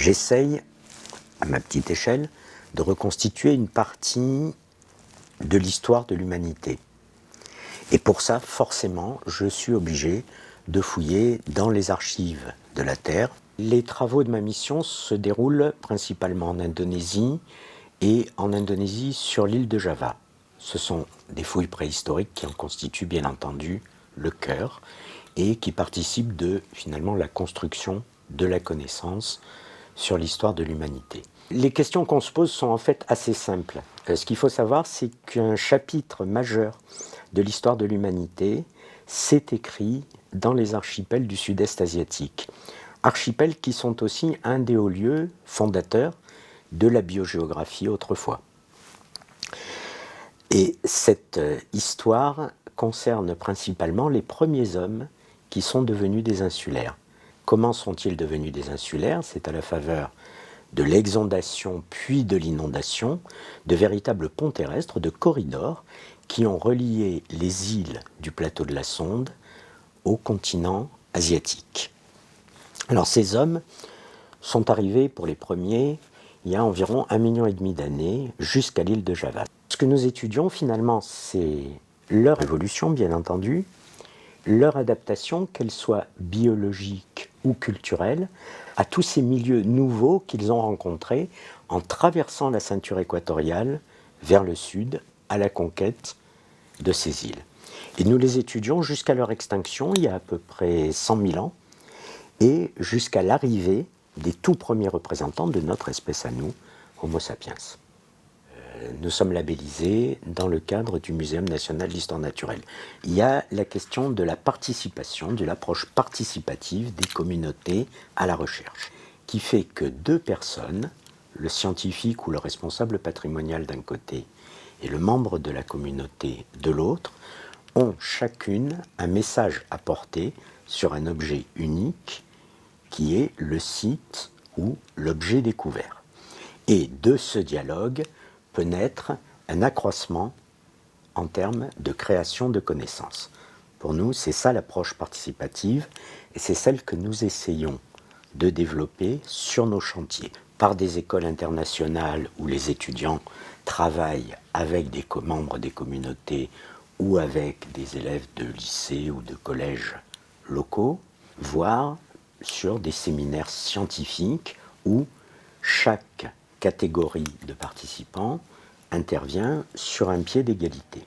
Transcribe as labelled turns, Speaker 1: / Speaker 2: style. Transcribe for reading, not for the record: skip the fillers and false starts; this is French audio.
Speaker 1: J'essaye, à ma petite échelle, de reconstituer une partie de l'histoire de l'humanité. Et pour ça, forcément, je suis obligé de fouiller dans les archives de la Terre. Les travaux de ma mission se déroulent principalement en Indonésie et en Indonésie sur l'île de Java. Ce sont des fouilles préhistoriques qui en constituent bien entendu le cœur et qui participent de finalement la construction de la connaissance sur l'histoire de l'humanité. Les questions qu'on se pose sont en fait assez simples. Ce qu'il faut savoir, c'est qu'un chapitre majeur de l'histoire de l'humanité s'est écrit dans les archipels du sud-est asiatique. Archipels qui sont aussi un des hauts lieux fondateurs de la biogéographie autrefois. Et cette histoire concerne principalement les premiers hommes qui sont devenus des insulaires. Comment sont-ils devenus des insulaires? C'est à la faveur de l'exondation puis de l'inondation, de véritables ponts terrestres, de corridors qui ont relié les îles du plateau de la Sonde au continent asiatique. Alors ces hommes sont arrivés pour les premiers il y a environ 1,5 million d'années jusqu'à l'île de Java. Ce que nous étudions finalement, c'est leur évolution bien entendu, leur adaptation, qu'elle soit biologique ou culturelle, à tous ces milieux nouveaux qu'ils ont rencontrés en traversant la ceinture équatoriale vers le sud à la conquête de ces îles. Et nous les étudions jusqu'à leur extinction, il y a à peu près 100 000 ans, et jusqu'à l'arrivée des tout premiers représentants de notre espèce à nous, Homo sapiens. Nous sommes labellisés dans le cadre du Muséum national d'histoire naturelle. Il y a la question de la participation, de l'approche participative des communautés à la recherche, qui fait que deux personnes, le scientifique ou le responsable patrimonial d'un côté et le membre de la communauté de l'autre, ont chacune un message à porter sur un objet unique qui est le site ou l'objet découvert. Et de ce dialogue peut naître un accroissement en termes de création de connaissances. Pour nous, c'est ça l'approche participative et c'est celle que nous essayons de développer sur nos chantiers par des écoles internationales où les étudiants travaillent avec des membres des communautés ou avec des élèves de lycées ou de collèges locaux, voire sur des séminaires scientifiques où chaque catégorie de participants intervient sur un pied d'égalité.